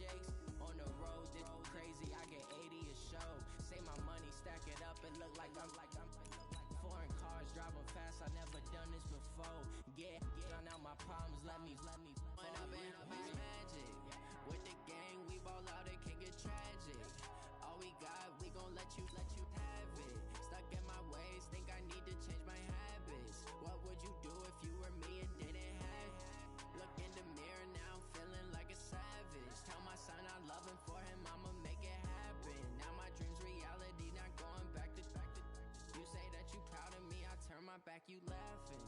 shakes. On the road, this crazy, I get 80 a show. Say my money, stack it up, and look like I'm foreign cars, driving fast, I never done this before. Get done out my problems, let me When up and up is magic. With the gang, we ball out, it can get tragic. All we got, we gon' let you have it. Stuck in my ways, think I need to change my habits. What would you do if you were me and didn't have it? Look in the mirror now, feeling like a savage. Tell my son I love him, for him I'ma make it happen. Now my dreams reality, not going back to. You say that you proud of me, I turn my back, you laughing.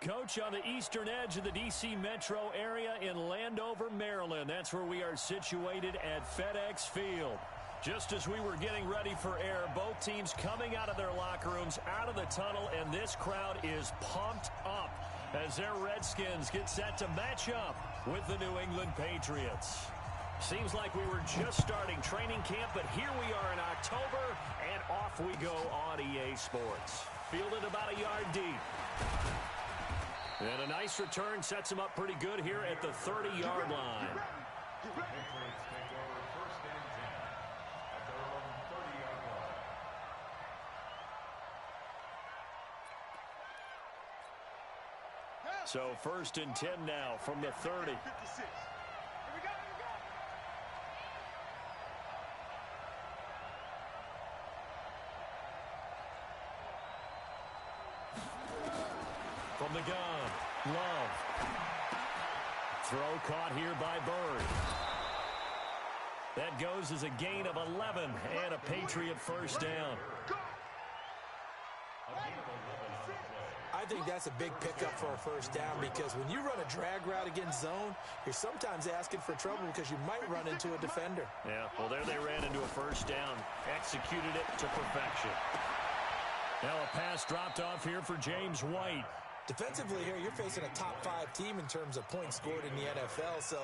Coach, on the eastern edge of the D.C. metro area in Landover, Maryland. That's where we are situated at FedEx Field. Just as we were getting ready for air, both teams coming out of their locker rooms, out of the tunnel, and this crowd is pumped up as their Redskins get set to match up with the New England Patriots. Seems like we were just starting training camp, but here we are in October, and off we go on EA Sports. Fielded about a yard deep. And a nice return sets him up pretty good here at the 30-yard line. So 1st and 10 now from the 30. From the gun, Love. Throw caught here by Bird. That goes as a gain of 11 and a Patriot first down. I think that's a big pickup for a first down, because when you run a drag route against zone, you're sometimes asking for trouble because you might run into a defender. Yeah, well, there they ran into a first down. Executed it to perfection. Now a pass dropped off here for James White. Defensively here, you're facing a top-5 team in terms of points scored in the NFL. So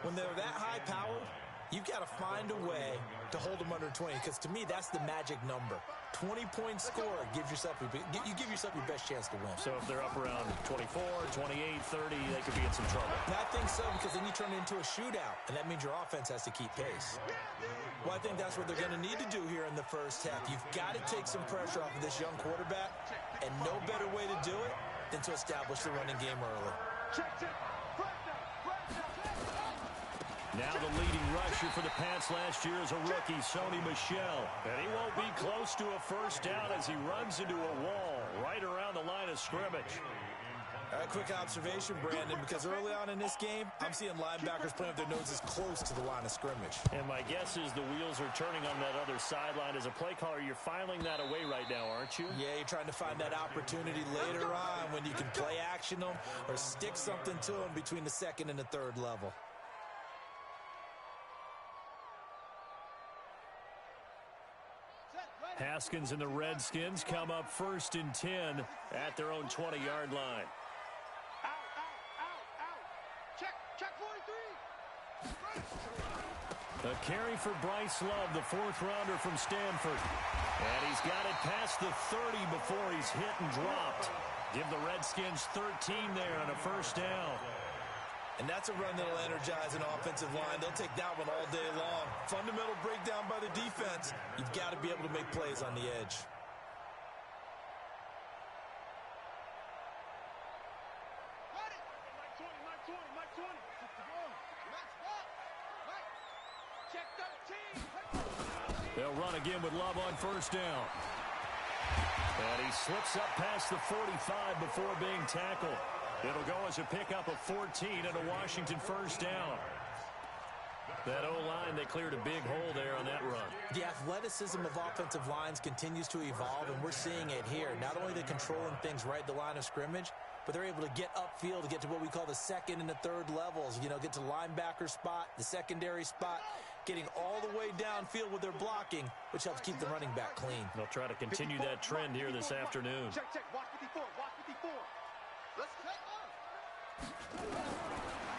when they're that high-powered, you've got to find a way to hold them under 20, because to me, that's the magic number. 20-point score gives yourself you give yourself your best chance to win. So if they're up around 24, 28, 30, they could be in some trouble. I think so, because then you turn it into a shootout, and that means your offense has to keep pace. Well, I think that's what they're going to need to do here in the first half. You've got to take some pressure off of this young quarterback, and no better way to do it than to establish the running game early. Now the leading rusher for the Pats last year is a rookie, Sony Michel. And he won't be close to a first down as he runs into a wall right around the line of scrimmage. A quick observation, Brandon, because early on in this game, I'm seeing linebackers playing with their noses close to the line of scrimmage. And my guess is the wheels are turning on that other sideline. As a play caller, you're filing that away right now, aren't you? Yeah, you're trying to find that opportunity later on when you can play action them or stick something to them between the second and the third level. Haskins and the Redskins come up 1st and 10 at their own 20-yard line. Check 43. A carry for Bryce Love, the 4th-rounder from Stanford. And he's got it past the 30 before he's hit and dropped. Give the Redskins 13 there on a first down. And that's a run that'll energize an offensive line. They'll take that one all day long. Fundamental breakdown by the defense. You've got to be able to make plays on the edge. They'll run again with Love on first down. And he slips up past the 45 before being tackled. It'll go as a pickup of 14 and a Washington first down. That O-line, they cleared a big hole there on that run. The athleticism of offensive lines continues to evolve, and we're seeing it here. Not only are they controlling things right at the line of scrimmage, but they're able to get upfield to get to what we call the second and the third levels. You know, get to linebacker spot, the secondary spot, getting all the way downfield with their blocking, which helps keep the running back clean. They'll try to continue that trend here this afternoon. Check, check. Watch 54. Watch 54. Let's check up.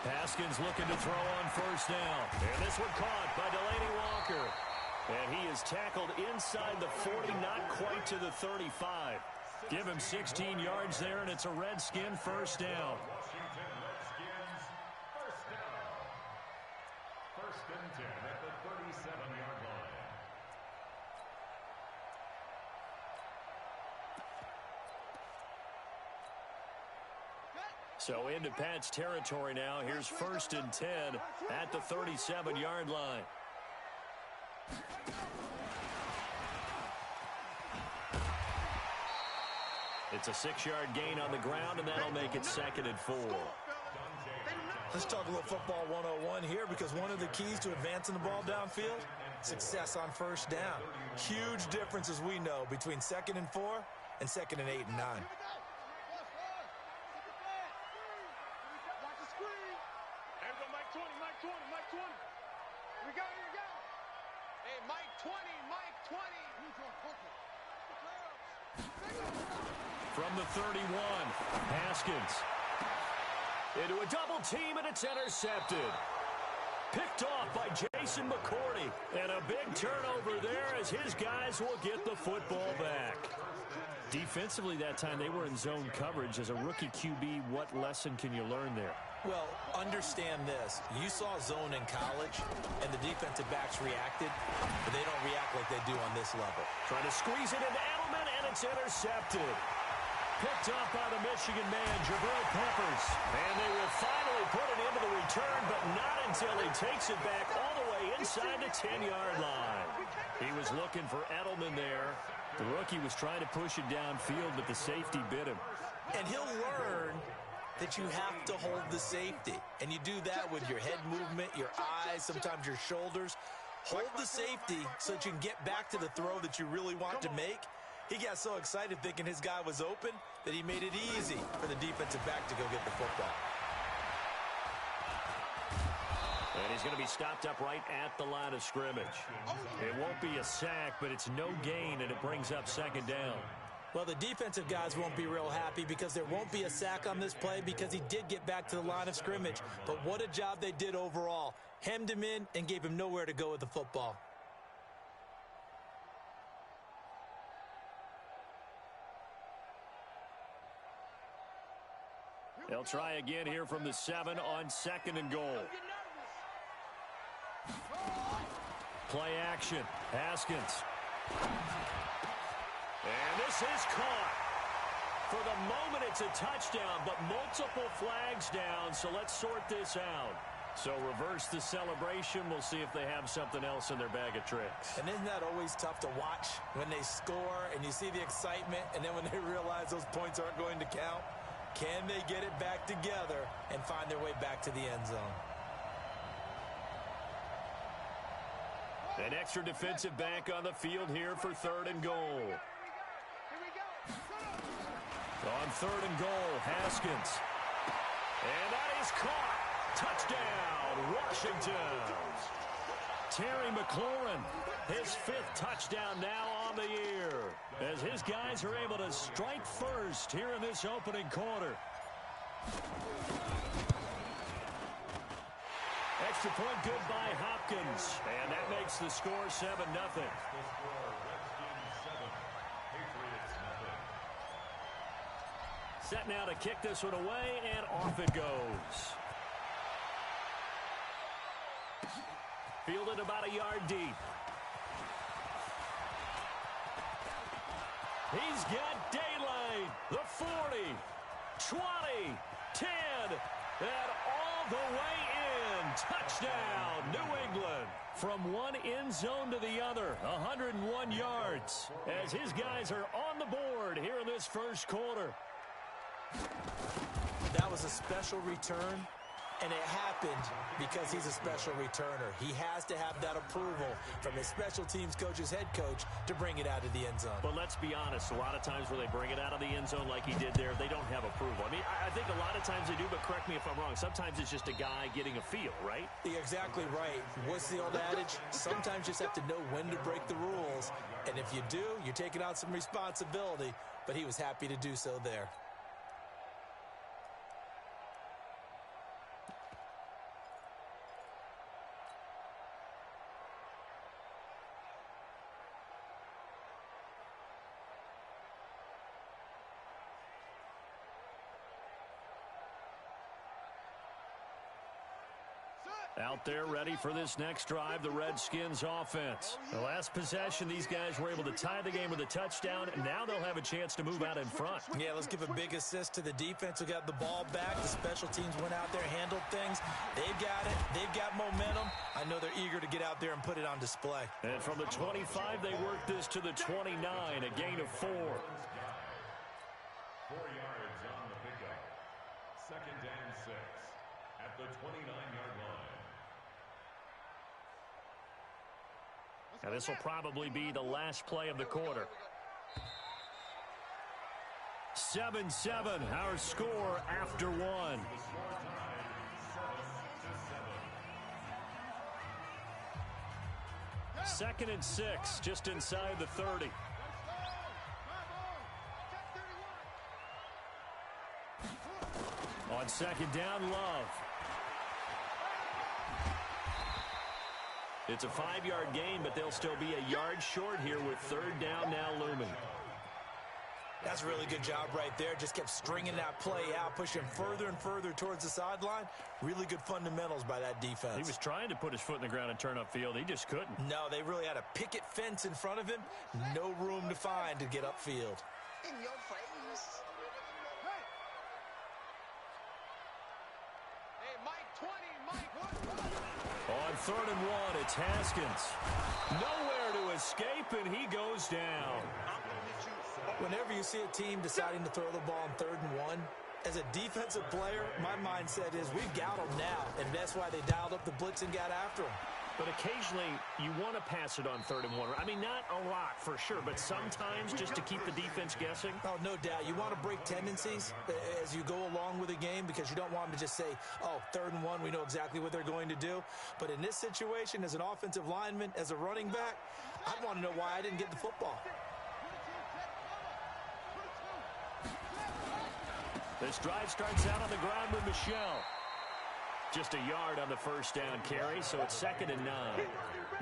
Haskins looking to throw on first down. And this one caught by Delaney Walker. And he is tackled inside the 40, not quite to the 35. Give him 16 yards there, and it's a Redskin first down. Washington Redskins first down. First and 10 at the 37-yard line. So into Pat's territory now. Here's first and 10 at the 37-yard line. It's a 6-yard gain on the ground, and that'll make it second and 4. Let's talk a little football 101 here, because one of the keys to advancing the ball downfield, success on first down. Huge difference, as we know, between second and 4 and second and 8 and 9. Watch the screen. There we go, Mike 20, Mike 20, Mike 20. Here we go, here we go. Hey, Mike 20, Mike 20. From the 31, Haskins. Into a double team, and it's intercepted. Picked off by Jason McCourty. And a big turnover there as his guys will get the football back. Defensively that time, they were in zone coverage. As a rookie QB, what lesson can you learn there? Well, understand this. You saw zone in college, and the defensive backs reacted, but they don't react like they do on this level. Trying to squeeze it into Edelman, and it's intercepted. Picked up by the Michigan man, Jabril Peppers. And they will finally put it into the return, but not until he takes it back all the way inside the 10-yard line. He was looking for Edelman there. The rookie was trying to push it downfield, but the safety bit him. And he'll learn that you have to hold the safety. And you do that with your head movement, your eyes, sometimes your shoulders. Hold the safety so that you can get back to the throw that you really want to make. He got so excited thinking his guy was open that he made it easy for the defensive back to go get the football. And he's going to be stopped up right at the line of scrimmage. It won't be a sack, but it's no gain, and it brings up second down. Well, the defensive guys won't be real happy because there won't be a sack on this play because he did get back to the line of scrimmage. But what a job they did overall. Hemmed him in and gave him nowhere to go with the football. They'll try again here from the 7 on second and goal. Play action. Haskins. And this is caught. For the moment, it's a touchdown, but multiple flags down, so let's sort this out. So reverse the celebration. We'll see if they have something else in their bag of tricks. And isn't that always tough to watch when they score and you see the excitement, and then when they realize those points aren't going to count? Can they get it back together and find their way back to the end zone? An extra defensive back on the field here for third and goal. On third and goal, Haskins. And that is caught. Touchdown, Washington. Terry McLaurin, his 5th touchdown now on the year, as his guys are able to strike first here in this opening quarter. Extra point good by Hopkins, and that makes the score 7-0. Set now to kick this one away, and off it goes. Fielded about a yard deep. He's got daylight. The 40, 20, 10, and all the way in. Touchdown, New England. From one end zone to the other, 101 yards, as his guys are on the board here in this first quarter. That was a special return And it happened because he's a special returner. He has to have that approval from his special teams coach's head coach to bring it out of the end zone. But let's be honest, a lot of times when they bring it out of the end zone like he did there, they don't have approval. I mean, I think a lot of times they do, but correct me if I'm wrong. Sometimes it's just a guy getting a feel, right? You're exactly right. What's the old adage? Sometimes you just have to know when to break the rules. And if you do, you're taking on some responsibility. But he was happy to do so there. Out there ready for this next drive, the Redskins offense. The last possession, these guys were able to tie the game with a touchdown, and now they'll have a chance to move out in front. Yeah, let's give a big assist to the defense who got the ball back. The special teams went out there, handled things. They've got it. They've got momentum. I know they're eager to get out there and put it on display. And from the 25, they work this to the 29, a gain of 4. 4 yards on the pickup. 2nd and 6 at the 29-yard line. Now this will probably be the last play of the quarter. 7-7, our score after 1. Second and 6, just inside the 30. On second down, Love. It's a 5-yard gain, but they'll still be a yard short here with third down now looming. That's a really good job right there. Just kept stringing that play out, pushing further and further towards the sideline. Really good fundamentals by that defense. He was trying to put his foot in the ground and turn upfield. He just couldn't. No, they really had a picket fence in front of him. No room to find to get upfield. In your face. Hey, Mike 20, Mike 1. On 3rd and 1, it's Haskins. Nowhere to escape, and he goes down. Whenever you see a team deciding to throw the ball on 3rd and 1, as a defensive player, my mindset is we've got them now, and that's why they dialed up the blitz and got after them. But occasionally, you want to pass it on 3rd and 1. I mean, not a lot for sure, but sometimes just to keep the defense guessing. Oh, no doubt. You want to break tendencies as you go along with a game because you don't want them to just say, oh, 3rd and 1, we know exactly what they're going to do. But in this situation, as an offensive lineman, as a running back, I'd want to know why I didn't get the football. This drive starts out on the ground with Michelle. Just a yard on the first down carry, so it's 2nd and 9.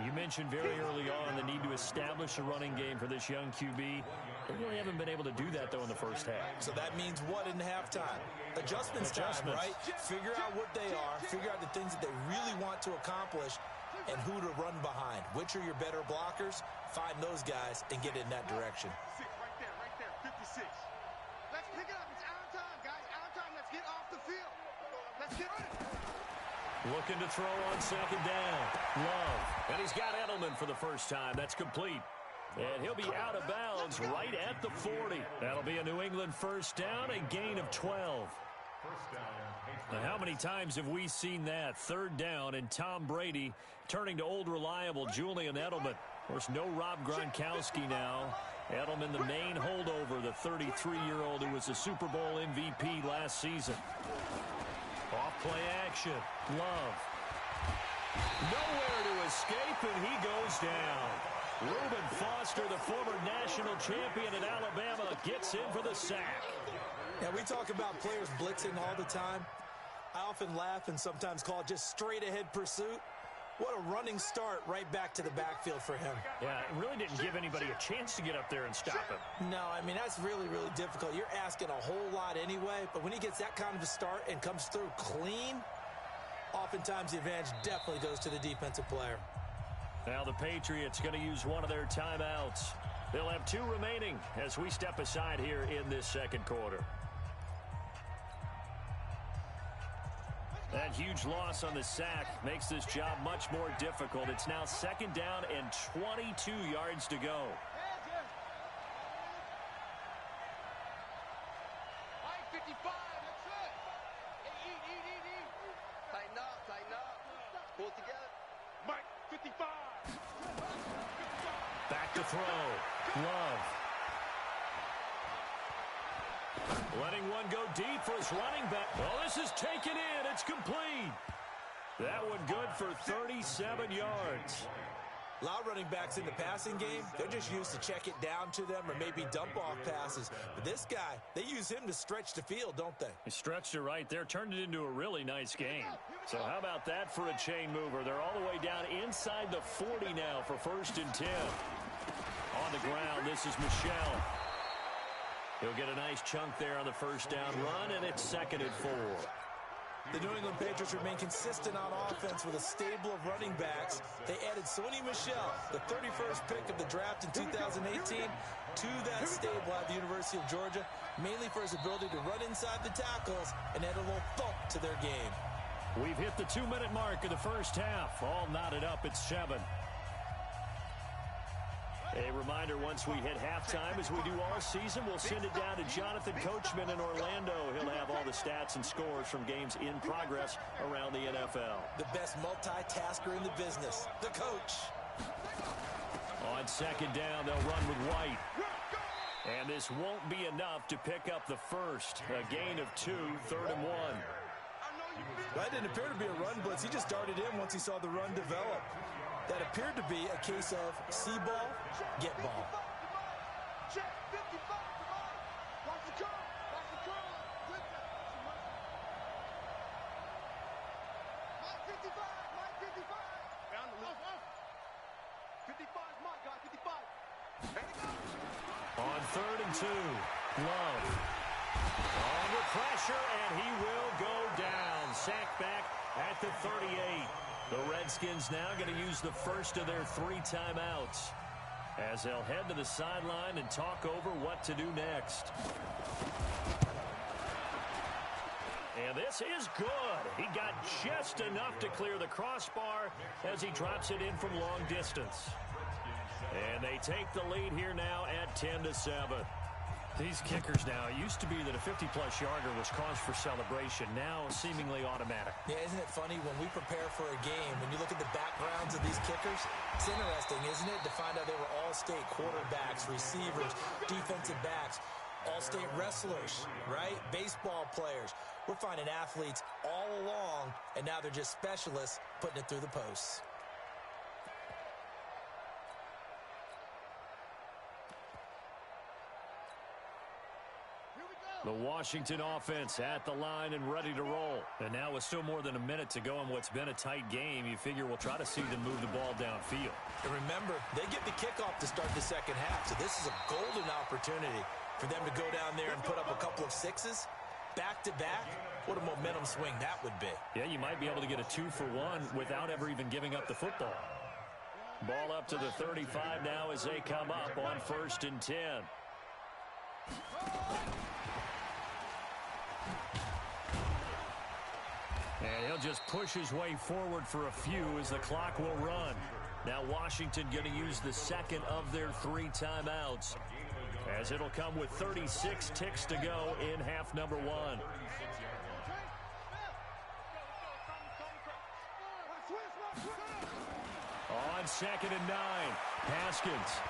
You mentioned very early on the need to establish a running game for this young QB. They really haven't been able to do that, though, in the first half. So that means what in halftime? Adjustments time, right? Figure out what they are, figure out the things that they really want to accomplish, and who to run behind. Which are your better blockers? Find those guys and get in that direction. Right there, 56. Let's pick it up. It's our time, guys. Our time. Let's get off the field. Let's get on it. Looking to throw on 2nd down. Love. And he's got Edelman for the first time. That's complete. And he'll be out of bounds right at the 40. That'll be a New England first down, a gain of 12. Now, how many times have we seen that? 3rd down and Tom Brady turning to old reliable Julian Edelman. Of course, no Rob Gronkowski now. Edelman, the main holdover, the 33-year-old who was a Super Bowl MVP last season. Off play action. Love. Nowhere to escape, and he goes down. Reuben Foster, the former national champion at Alabama, gets in for the sack. Now, we talk about players blitzing all the time. I often laugh and sometimes call it just straight-ahead pursuit. What a running start right back to the backfield for him. Yeah, it really didn't give anybody a chance to get up there and stop him. No, I mean, that's really, really difficult. You're asking a whole lot anyway, but when he gets that kind of a start and comes through clean, oftentimes the advantage definitely goes to the defensive player. Now the Patriots going to use one of their timeouts. They'll have 2 remaining as we step aside here in this second quarter. That huge loss on the sack makes this job much more difficult. It's now 2nd down and 22 yards to go. Mike 55. That's it. Hey, eat. to throw. Love. Letting one go deep for his running back. Well, this is taken in. It's complete. That one good for 37 yards. A lot of running backs in the passing game, they're just used to check it down to them or maybe dump off passes. But this guy, they use him to stretch the field, don't they? He stretched it right there, turned it into a really nice game. So how about that for a chain mover? They're all the way down inside the 40 now for 1st and 10. On the ground, this is Michel. He'll get a nice chunk there on the first down run, and it's 2nd and 4. The New England Patriots remain consistent on offense with a stable of running backs. They added Sony Michel, the 31st pick of the draft in 2018, to that stable at the University of Georgia, mainly for his ability to run inside the tackles and add a little thump to their game. We've hit the 2-minute mark of the first half. All knotted up at 7. A reminder, once we hit halftime, as we do all season, we'll send it down to Jonathan Coachman in Orlando. He'll have all the stats and scores from games in progress around the NFL. The best multitasker in the business, the coach. On 2nd down, they'll run with White. And this won't be enough to pick up the first. A gain of 2, 3rd and 1. That didn't appear to be a run blitz. He just darted in once he saw the run develop. That appeared to be a case of see ball, get ball. Check, 55, come on. Watch the curl, watch the curl. Good. Mike 55, Mike 55. Found the loop. 55 is Mike, guy, 55. There you go. On 3rd and 2, Love. Under pressure, and he will go down. Sacked back at the 38. The Redskins now going to use the first of their 3 timeouts as they'll head to the sideline and talk over what to do next. And this is good. He got just enough to clear the crossbar as he drops it in from long distance. And they take the lead here now at 10-7. These kickers now, it used to be that a 50-plus yarder was cause for celebration. Now seemingly automatic. Yeah, isn't it funny when we prepare for a game, when you look at the backgrounds of these kickers, it's interesting, isn't it, to find out they were all-state quarterbacks, receivers, defensive backs, all-state wrestlers, right? Baseball players. We're finding athletes all along, and now they're just specialists putting it through the posts. The Washington offense at the line and ready to roll. And now with still more than a minute to go in what's been a tight game, you figure we'll try to see them move the ball downfield. And remember, they get the kickoff to start the second half, so this is a golden opportunity for them to go down there and put up a couple of 6s back-to-back. What a momentum swing that would be. Yeah, you might be able to get a 2-for-1 without ever even giving up the football. Ball up to the 35 now as they come up on 1st and 10. And he'll just push his way forward for a few as the clock will run. Now Washington going to use the second of their 3 timeouts, as it'll come with 36 ticks to go in half number 1. On 2nd and 9, Haskins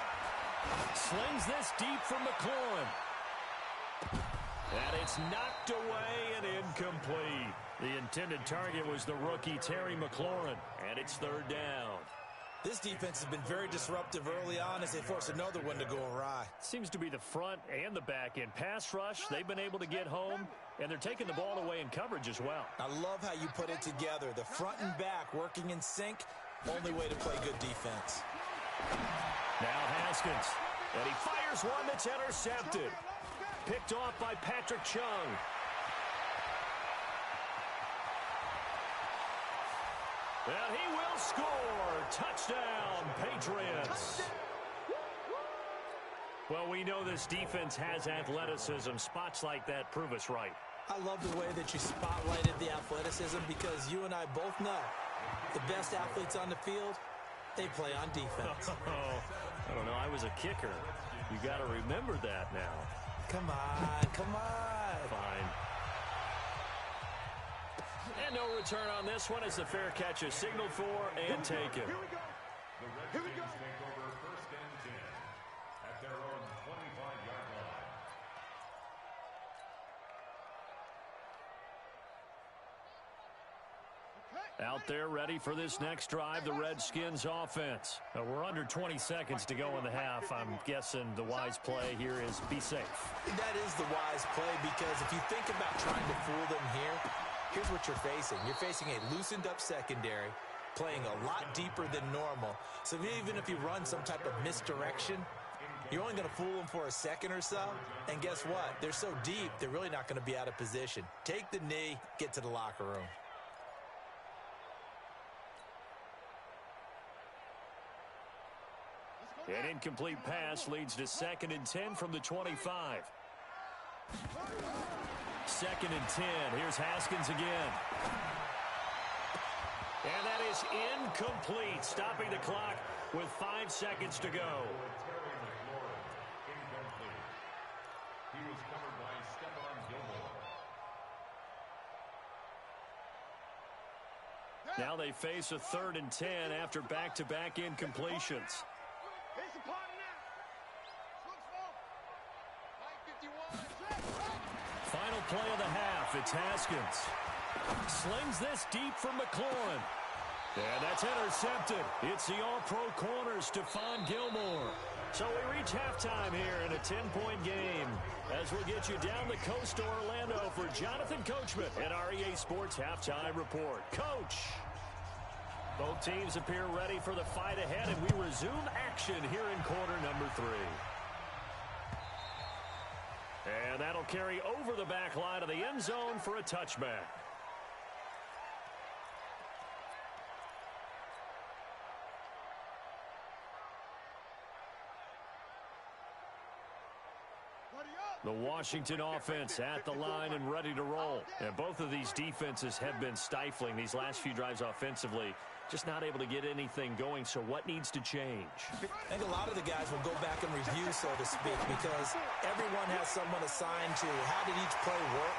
slings this deep from McLaurin. And it's knocked away and incomplete. The intended target was the rookie Terry McLaurin, and it's 3rd down. This defense has been very disruptive early on as they force another one to go awry. Seems to be the front and the back end. Pass rush, they've been able to get home, and they're taking the ball away in coverage as well. I love how you put it together. The front and back working in sync, only way to play good defense. Now Haskins, and he fires one that's intercepted. Picked off by Patrick Chung. And he will score. Touchdown, Patriots. Well, we know this defense has athleticism. Spots like that prove us right. I love the way that you spotlighted the athleticism because you and I both know the best athletes on the field, they play on defense. I don't know. I was a kicker. You got to remember that now. Come on, come on. Fine. And no return on this one as the fair catch is signaled for and taken. Here we go. The Redskins take over 1st and 10. Out there ready for this next drive, the Redskins offense. Now, we're under 20 seconds to go in the half. I'm guessing the wise play here is be safe. That is the wise play, because if you think about trying to fool them here, here's what you're facing. You're facing a loosened up secondary, playing a lot deeper than normal. So even if you run some type of misdirection, you're only going to fool them for a second or so. And guess what? They're so deep, they're really not going to be out of position. Take the knee, get to the locker room. An incomplete pass leads to 2nd and 10 from the 25. 2nd and 10. Here's Haskins again. And that is incomplete, stopping the clock with 5 seconds to go. He was covered by Stephon Gilmore. Now they face a 3rd and 10 after back-to-back incompletions. Final play of the half. It's Haskins. Slings this deep for McLaurin. And that's intercepted. It's the all-pro corner, Stephon Gilmore. So we reach halftime here in a 10-point game as we'll get you down the coast to Orlando for Jonathan Coachman at our EA Sports Halftime Report. Coach! Both teams appear ready for the fight ahead, and we resume action here in quarter number 3. And that'll carry over the back line of the end zone for a touchback. The Washington offense at the line and ready to roll. And both of these defenses have been stifling these last few drives offensively. Just not able to get anything going, so what needs to change? I think a lot of the guys will go back and review, so to speak, because everyone has someone assigned to how did each play work.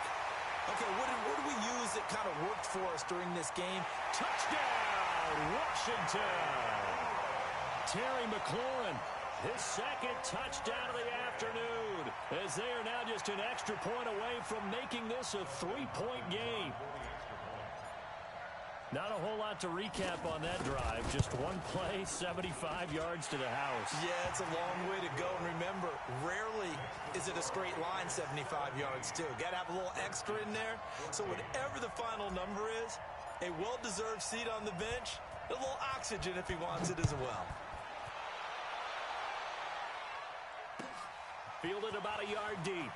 Okay, what did we use that kind of worked for us during this game? Touchdown, Washington! Terry McLaurin, his 2nd touchdown of the afternoon, as they are now just an extra point away from making this a 3-point game. Not a whole lot to recap on that drive. Just one play, 75 yards to the house. Yeah, it's a long way to go. And remember, rarely is it a straight line 75 yards, too. Got to have a little extra in there. So whatever the final number is, a well-deserved seat on the bench, a little oxygen if he wants it as well. Fielded about a yard deep.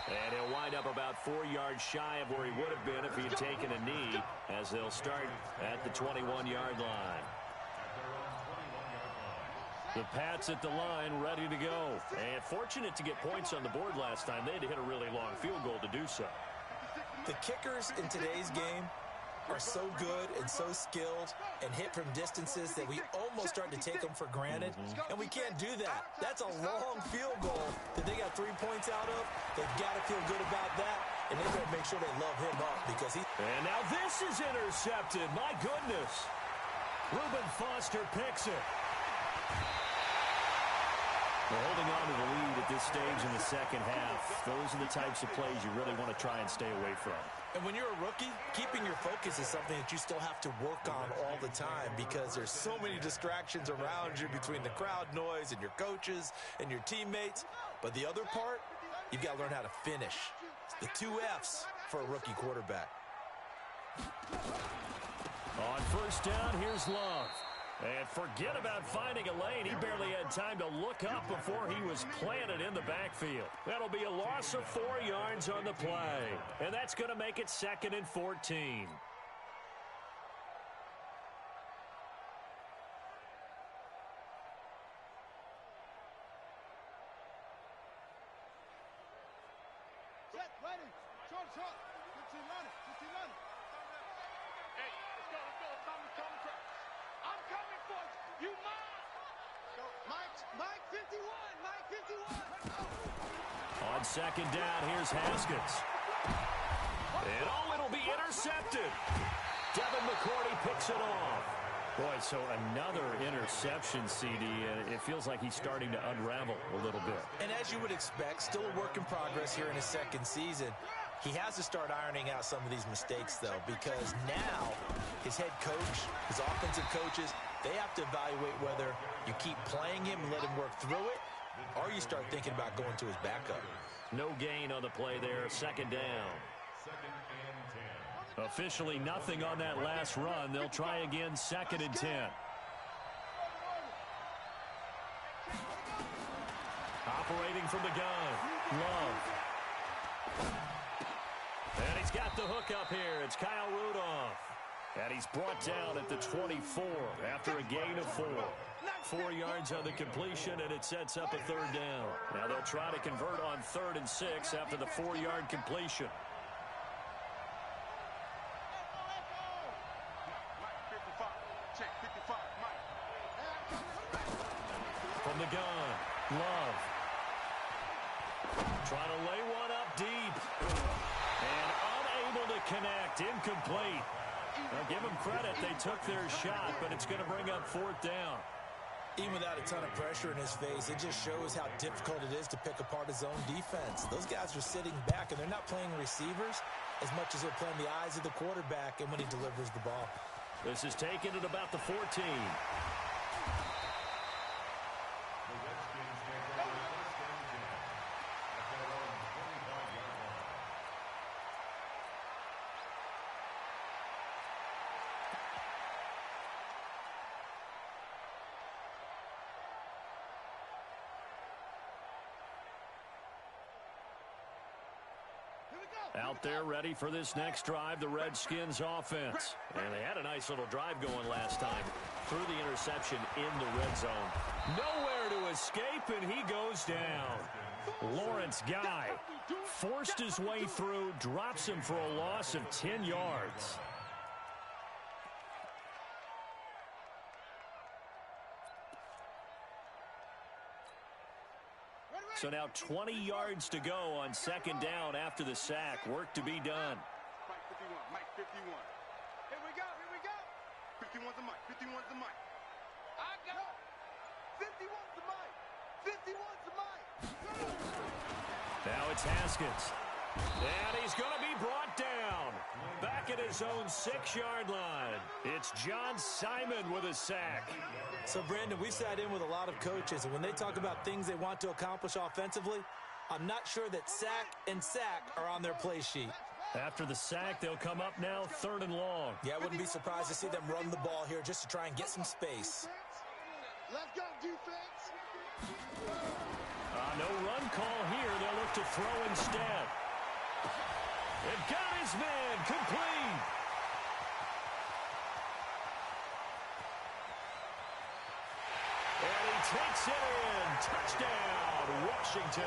And he'll wind up about 4 yards shy of where he would have been if he had taken a knee, as they'll start at the 21-yard line. The Pats at the line, ready to go. And fortunate to get points on the board last time. They had to hit a really long field goal to do so. The kickers in today's game are so good and so skilled and hit from distances that we almost start to take them for granted, and we can't do that. That's a long field goal that they got 3 points out of. They've got to feel good about that, and they got to make sure they love him up because he... And now this is intercepted. My goodness. Reuben Foster picks it. We're holding on to the lead at this stage in the second half. Those are the types of plays you really want to try and stay away from. And when you're a rookie, keeping your focus is something that you still have to work on all the time because there's so many distractions around you between the crowd noise and your coaches and your teammates. But the other part, you've got to learn how to finish. It's the 2 F's for a rookie quarterback. On first down, here's Love. And forget about finding a lane. He barely had time to look up before he was planted in the backfield. That'll be a loss of 4 yards on the play. And that's going to make it 2nd and 14. On second down, here's Haskins. And it'll be intercepted. Devin McCourty picks it off. Boy, so another interception, CD, and it feels like he's starting to unravel a little bit. And as you would expect, still a work in progress here in his second season. He has to start ironing out some of these mistakes, though, because now his head coach, his offensive coaches, they have to evaluate whether you keep playing him and let him work through it, or you start thinking about going to his backup. No gain on the play there, second down. Officially nothing on that last run. They'll try again, second and 10. Operating from the gun, Love. And he's got the hook up here. It's Kyle Rudolph. And he's brought down at the 24 after a gain of 4. 4 yards on the completion, and it sets up a third down. Now they'll try to convert on 3rd and 6 after the 4-yard completion. From the gun, Love. Trying to lay one up deep. And unable to connect. Incomplete. Now give them credit. They took their shot, but it's going to bring up 4th down. Even without a ton of pressure in his face, it just shows how difficult it is to pick apart his own defense. Those guys are sitting back, and they're not playing receivers as much as they're playing the eyes of the quarterback and when he delivers the ball. This is taken at about the 14. Out there ready for this next drive, the Redskins offense. And they had a nice little drive going last time. Threw the interception in the red zone. Nowhere to escape, and he goes down. Lawrence Guy forced his way through, drops him for a loss of 10 yards. So now 20 yards to go on 2nd down after the sack. Work to be done. Mike 51, Mike 51. Here we go, here we go. 51's the Mike, 51's the Mike. I got 51's the Mike, 51's the Mike. Now it's Haskins. And he's going to be brought down. Back at his own 6-yard line. It's John Simon with a sack. So, Brandon, we sat in with a lot of coaches, and when they talk about things they want to accomplish offensively, I'm not sure that sack and sack are on their play sheet. After the sack, they'll come up now 3rd and long. Yeah, I wouldn't be surprised to see them run the ball here just to try and get some space. Let's go, defense. No run call here. They'll look to throw instead. They've got his man complete. And he takes it in. Touchdown, Washington.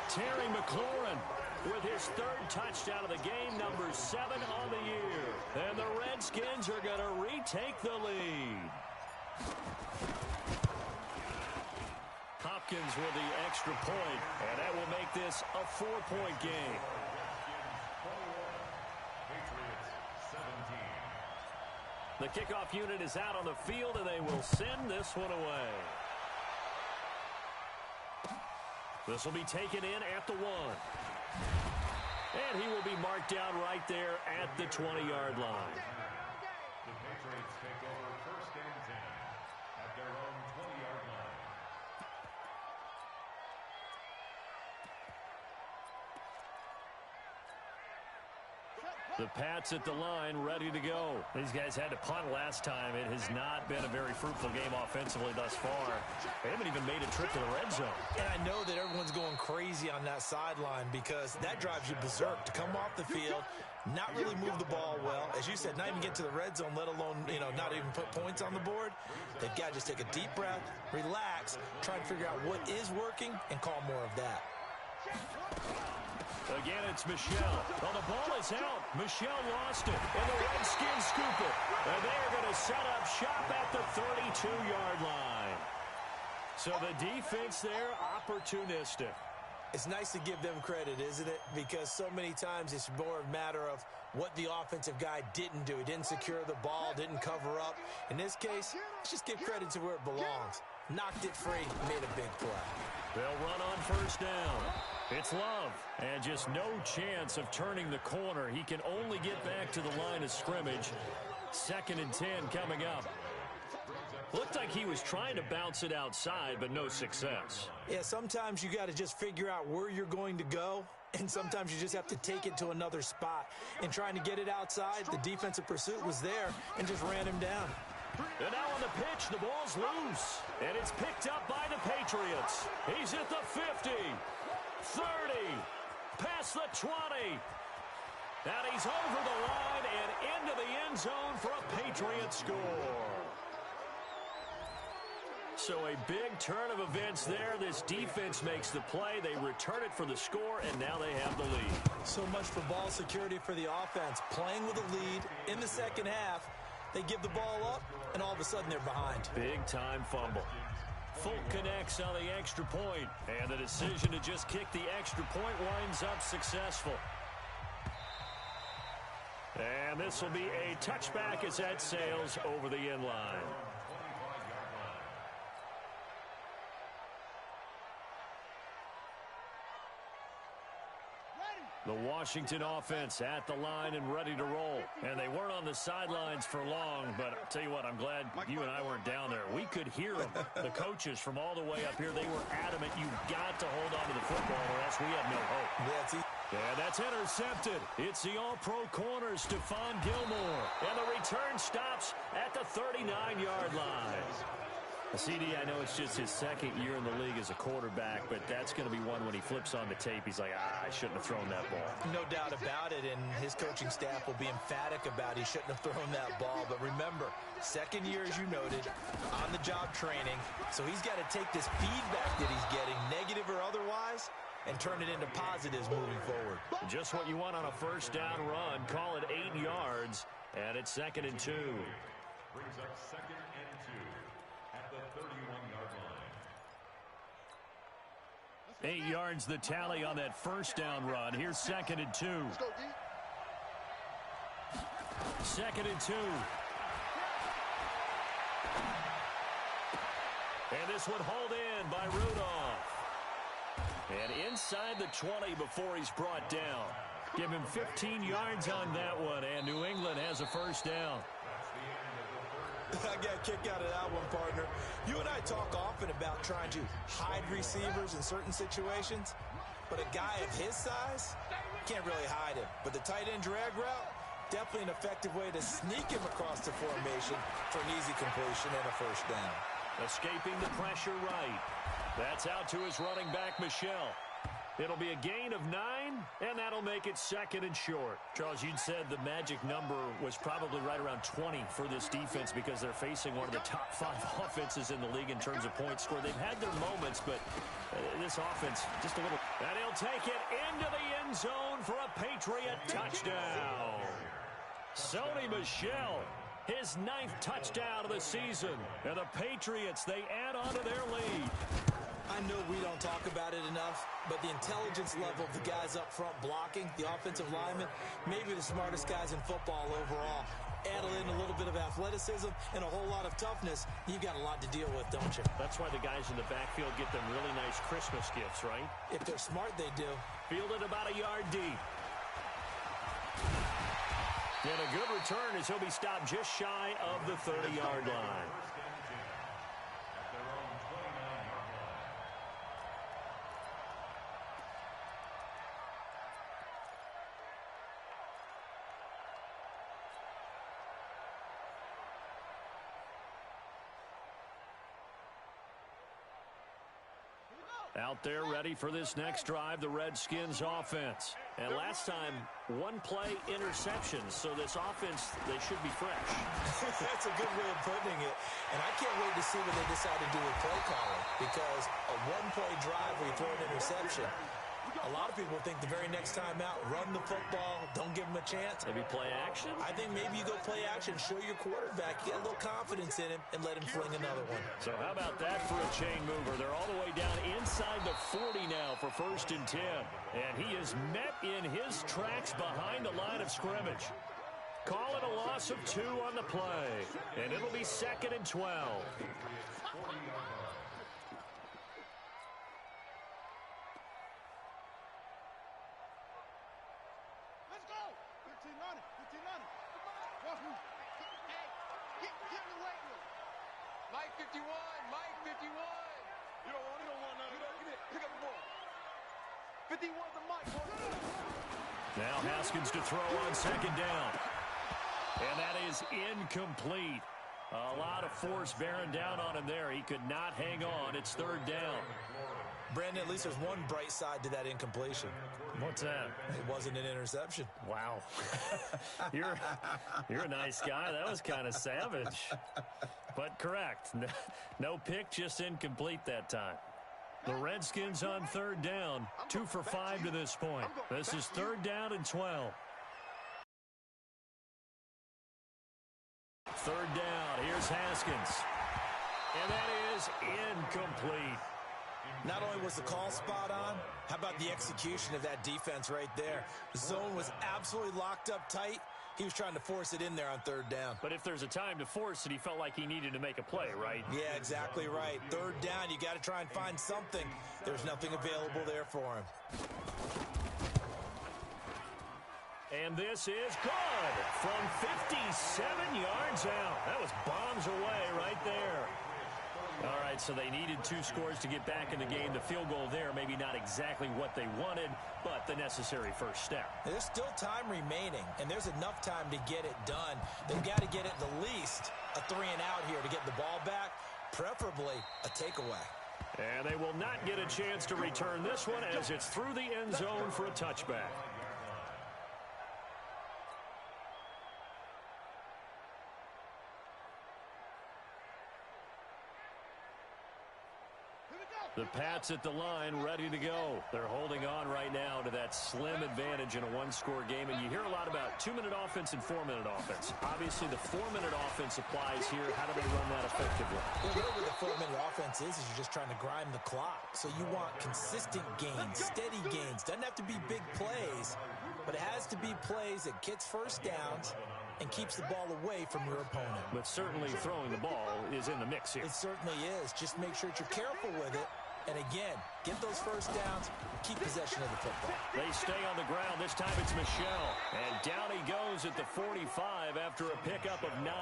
Terry McLaurin with his 3rd touchdown of the game, number 7 on the year. And the Redskins are going to retake the lead. Hopkins with the extra point, and that will make this a 4-point game. The kickoff unit is out on the field, and they will send this one away. This will be taken in at the 1. And he will be marked down right there at the 20-yard line. The Patriots take over 1st and 10 at their own 20-yard line. The Pats at the line, ready to go. These guys had to punt last time. It has not been a very fruitful game offensively thus far. They haven't even made a trip to the red zone. And I know that everyone's going crazy on that sideline because that drives you berserk to come off the field, not really move the ball well. As you said, not even get to the red zone, let alone, not even put points on the board. They've got to just take a deep breath, relax, try and figure out what is working, and call more of that. Again, it's Michelle. Well, the ball is out. Michelle lost it, and the Redskins scoop it. And they're going to set up shop at the 32-yard line. So the defense there, opportunistic. It's nice to give them credit, isn't it? Because so many times it's more a matter of what the offensive guy didn't do. He didn't secure the ball, didn't cover up. In this case, let's just give credit to where it belongs. Knocked it free, made a big play. They'll run on 1st down. It's Love, and just no chance of turning the corner. He can only get back to the line of scrimmage. 2nd and 10 coming up. Looked like he was trying to bounce it outside, but no success. Yeah, sometimes you got to just figure out where you're going to go, and sometimes you just have to take it to another spot. And trying to get it outside, the defensive pursuit was there and just ran him down. And now on the pitch, the ball's loose. And it's picked up by the Patriots. He's at the 50, 30, past the 20. And he's over the line and into the end zone for a Patriot score. So a big turn of events there. This defense makes the play. They return it for the score, and now they have the lead. So much for ball security for the offense. Playing with a lead in the second half. They give the ball up, and all of a sudden they're behind. Big-time fumble. Folk connects on the extra point, and the decision to just kick the extra point winds up successful. And this will be a touchback as that sails over the end line. The Washington offense at the line and ready to roll. And they weren't on the sidelines for long, but I'll tell you what, I'm glad you and I weren't down there. We could hear them. The coaches from all the way up here, they were adamant. You've got to hold on to the football or else we have no hope. And that's intercepted. It's the all-pro corner, Stephon Gilmore. And the return stops at the 39-yard line. CD, I know it's just his 2nd year in the league as a quarterback, but that's going to be one when he flips on the tape. He's like, I shouldn't have thrown that ball. No doubt about it, and his coaching staff will be emphatic about he shouldn't have thrown that ball. But remember, 2nd year, as you noted, on-the-job training. So he's got to take this feedback that he's getting, negative or otherwise, and turn it into positives moving forward. Just what you want on a first down run. Call it 8 yards, and it's 2nd and 2. Brings up 2nd and 2 at the 31-yard line. 8 yards the tally on that first down run. Here's 2nd and 2. 2nd and 2. And this one hauled in by Rudolph. And inside the 20 before he's brought down. Give him 15 yards on that one, and New England has a first down. I got a kick out of that one, partner. You and I talk often about trying to hide receivers in certain situations, but a guy of his size can't really hide him. But the tight end drag route, definitely an effective way to sneak him across the formation for an easy completion and a first down. Escaping the pressure right. That's out to his running back, Michelle. It'll be a gain of 9, and that'll make it 2nd and short. Charles, you'd said the magic number was probably right around 20 for this defense because they're facing one of the top 5 offenses in the league in terms of points scored. They've had their moments, but this offense just a little. And he'll take it into the end zone for a Patriot touchdown. Sony Michel, his 9th touchdown of the season. And the Patriots, they add on to their lead. I know we don't talk about it enough, but the intelligence level of the guys up front blocking, the offensive linemen, maybe the smartest guys in football overall. Add in a little bit of athleticism and a whole lot of toughness, you've got a lot to deal with, don't you? That's why the guys in the backfield get them really nice Christmas gifts, right? If they're smart, they do. Fielded about a yard deep. And a good return as he'll be stopped just shy of the 30-yard line. Out there ready for this next drive, the Redskins offense. And last time, 1 play interceptions. So this offense, they should be fresh. That's a good way of putting it. And I can't wait to see what they decide to do with play calling. Because a 1-play drive where you throw an interception, a lot of people think the very next time out, run the football, don't give them a chance. Maybe play action? I think maybe you go play action, show your quarterback, get a little confidence in him, and let him fling another one. So how about that for a chain mover? They're all the way down inside the 40 now for 1st and 10. And he is met in his tracks behind the line of scrimmage. Call it a loss of 2 on the play. And it'll be 2nd and 12. Mike 51, Mike 51. You don't want none of that. Pick up the ball. 51's the Mike. Now Haskins to throw on second down. And that is incomplete. A lot of force bearing down on him there. He could not hang on. It's third down. Brandon, at least there's one bright side to that incompletion. What's that? It wasn't an interception. Wow. You're a nice guy. That was kind of savage. But correct. No pick, just incomplete that time. The Redskins on third down. 2 for 5 to this point. This is third down and 12. Third down. Here's Haskins. And that is incomplete. Not only was the call spot on, how about the execution of that defense right there? The zone was absolutely locked up tight. He was trying to force it in there on third down. But if there's a time to force it, he felt like he needed to make a play, right? Yeah, exactly right. Third down, you got to try and find something. There's nothing available there for him. And this is good from 57 yards out. That was bombs away right there. All right, so they needed 2 scores to get back in the game. The field goal there, maybe not exactly what they wanted, but the necessary first step. There's still time remaining, and there's enough time to get it done. They've got to get at the least a 3-and-out here to get the ball back, preferably a takeaway. And they will not get a chance to return this one as it's through the end zone for a touchback. The Pats at the line, ready to go. They're holding on right now to that slim advantage in a one-score game. And you hear a lot about 2-minute offense and 4-minute offense. Obviously, the 4-minute offense applies here. How do they run that effectively? Well, whatever the 4-minute offense is you're just trying to grind the clock. So you want consistent gains, steady gains. Doesn't have to be big plays, but it has to be plays that gets first downs and keeps the ball away from your opponent. But certainly throwing the ball is in the mix here. It certainly is. Just make sure that you're careful with it. And again, get those first downs, keep possession of the football. They stay on the ground. This time it's Michel. And down he goes at the 45 after a pickup of 9.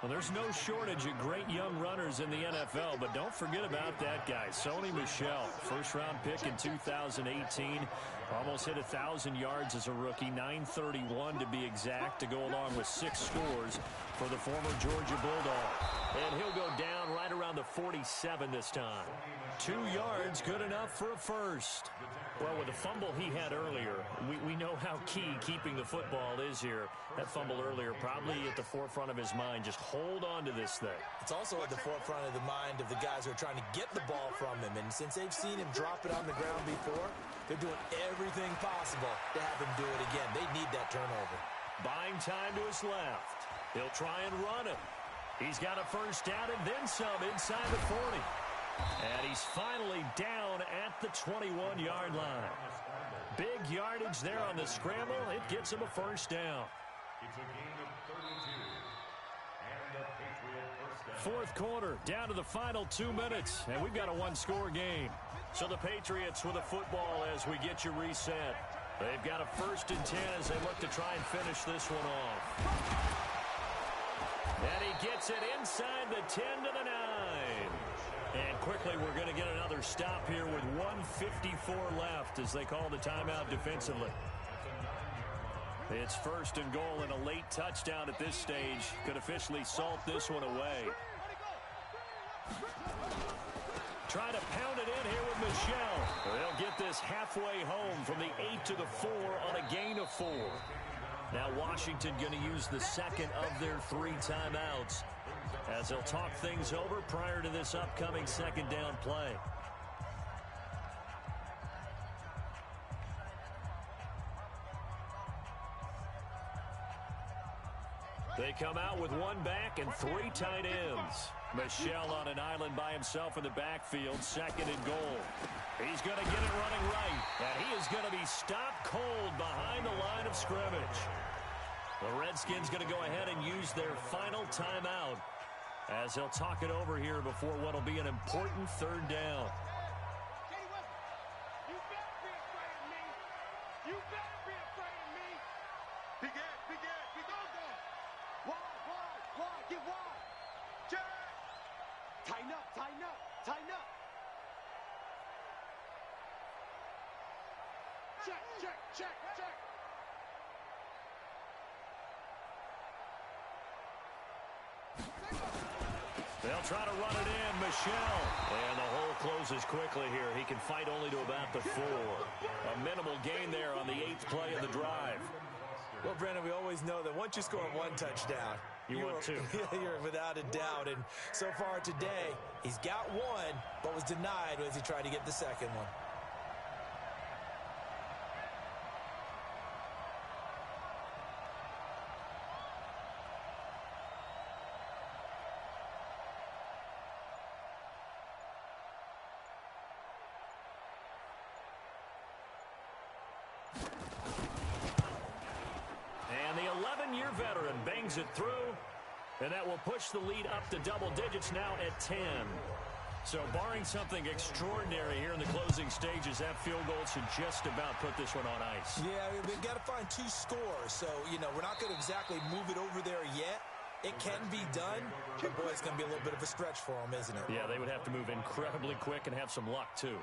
Well, there's no shortage of great young runners in the NFL, but don't forget about that guy, Sony Michel. First-round pick in 2018. Almost hit 1,000 yards as a rookie, 931 to be exact, to go along with 6 scores for the former Georgia Bulldog. And he'll go down right around the 47 this time. 2 yards, good enough for a first. Well, with the fumble he had earlier, we know how key keeping the football is here. That fumble earlier probably at the forefront of his mind. Just hold on to this thing. It's also at the forefront of the mind of the guys who are trying to get the ball from him. And since they've seen him drop it on the ground before, they're doing everything possible to have him do it again. They need that turnover. Buying time to his left. He'll try and run it. He's got a first down and then some inside the 40. And he's finally down at the 21-yard line. Big yardage there on the scramble. It gets him a first down. It's a gain of 32. And the Patriot first down. Fourth quarter, down to the final 2 minutes. And we've got a one-score game. So the Patriots with a football as we get you reset. They've got a 1st and 10 as they look to try and finish this one off. And he gets it inside the 10 to the 9. And quickly, we're going to get another stop here with 1:54 left as they call the timeout defensively. It's 1st and goal, and a late touchdown at this stage could officially salt this one away. Trying to pound it in here with Michel. They'll get this halfway home from the 8 to the 4 on a gain of 4. Now Washington going to use the second of their 3 timeouts as they'll talk things over prior to this upcoming second down play. They come out with 1 back and 3 tight ends. Michel on an island by himself in the backfield, 2nd and goal. He's going to get it running right, and he is going to be stopped cold behind the line of scrimmage. The Redskins going to go ahead and use their final timeout as they'll talk it over here before what will be an important 3rd down. You better be afraid of me. You better be afraid of me. Big Ed, Big Ed, Big Ed. Why? Tighten up, tighten up, tighten up. Check, check, check, check. They'll try to run it in. Michel. And the hole closes quickly here. He can fight only to about the 4. A minimal gain there on the 8th play of the drive. Well, Brandon, we always know that once you score 1 touchdown, you want 2. You're without a doubt. And so far today, he's got 1, but was denied as he tried to get the second one. Veteran bangs it through, and that will push the lead up to double digits now at 10. So barring something extraordinary here in the closing stages, that field goal should just about put this one on ice. Yeah, they've got to find 2 scores. So, we're not going to exactly move it over there yet. It can be done, but boy, it's going to be a little bit of a stretch for them, isn't it? Yeah, they would have to move incredibly quick and have some luck, too.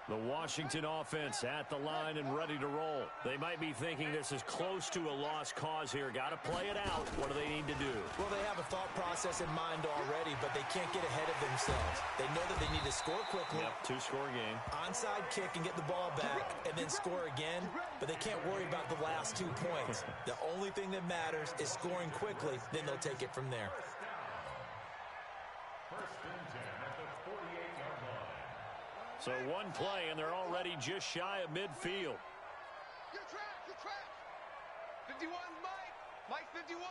The Washington offense at the line and ready to roll. They might be thinking this is close to a lost cause here. Got to play it out. What do they need to do? Well, they have a thought process in mind already, but they can't get ahead of themselves. They know that they need to score quickly. Yep, 2-score game. Onside kick and get the ball back and then score again, but they can't worry about the last 2 points. The only thing that matters is scoring quickly, then they'll take it from there. First and 10 at the 48-yard line. So 1 play, and they're already just shy of midfield. You're trapped, you're trapped. 51, Mike. Mike 51.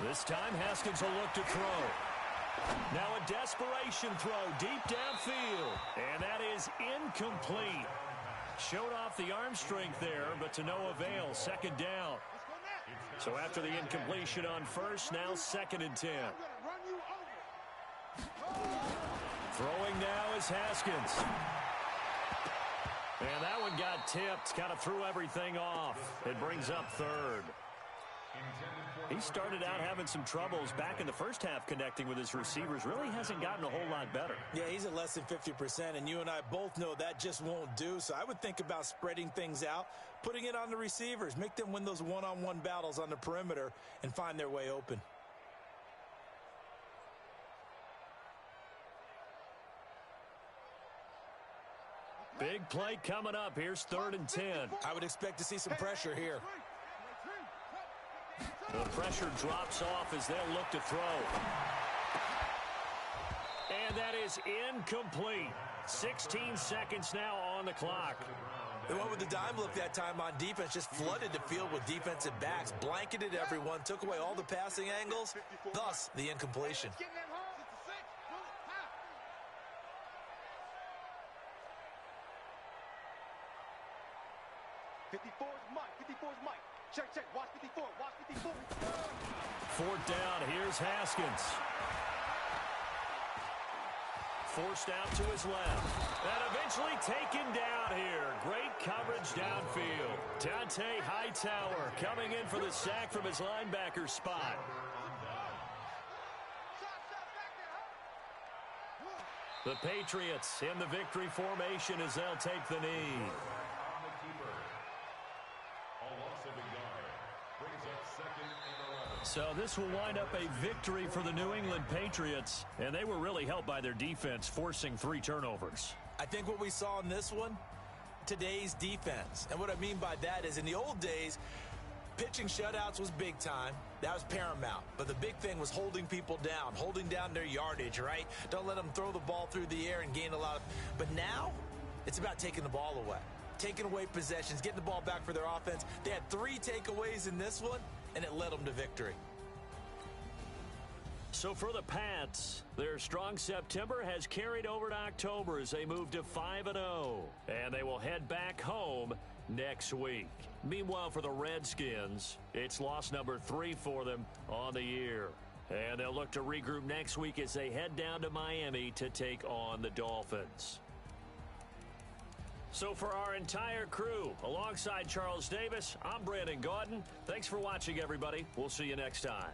This time, Haskins will look to throw. Now a desperation throw deep downfield, and that is incomplete. Showed off the arm strength there, but to no avail. Second down. So after the incompletion on first, now 2nd and 10. Throwing now is Haskins. And that one got tipped. Kind of threw everything off. It brings up 3rd. He started out having some troubles back in the first half connecting with his receivers. Really hasn't gotten a whole lot better. Yeah, he's at less than 50%, and you and I both know that just won't do. So I would think about spreading things out, putting it on the receivers, make them win those one-on-one battles on the perimeter and find their way open. Big play coming up. Here's 3rd and 10. I would expect to see some pressure here. The pressure drops off as they'll look to throw. And that is incomplete. 16 seconds now on the clock. They went with the dime look that time on defense, just flooded the field with defensive backs, blanketed everyone, took away all the passing angles, thus the incompletion. 54's Mike. 54's Mike. Check, check. Watch 54. Watch 54. 4th down. Here's Haskins. Forced out to his left. And eventually taken down here. Great coverage downfield. Dante Hightower coming in for the sack from his linebacker spot. The Patriots in the victory formation as they'll take the knee. So this will wind up a victory for the New England Patriots, and they were really helped by their defense, forcing 3 turnovers. I think what we saw in this one, today's defense. And what I mean by that is in the old days, pitching shutouts was big time. That was paramount. But the big thing was holding people down, holding down their yardage, right? Don't let them throw the ball through the air and gain a lot of... But now, it's about taking the ball away. Taking away possessions, getting the ball back for their offense. They had 3 takeaways in this one, and it led them to victory. So for the Pats, their strong September has carried over to October as they move to 5-0. And they will head back home next week. Meanwhile, for the Redskins, it's loss number 3 for them on the year. And they'll look to regroup next week as they head down to Miami to take on the Dolphins. So for our entire crew, alongside Charles Davis, I'm Brandon Gaudin. Thanks for watching, everybody. We'll see you next time.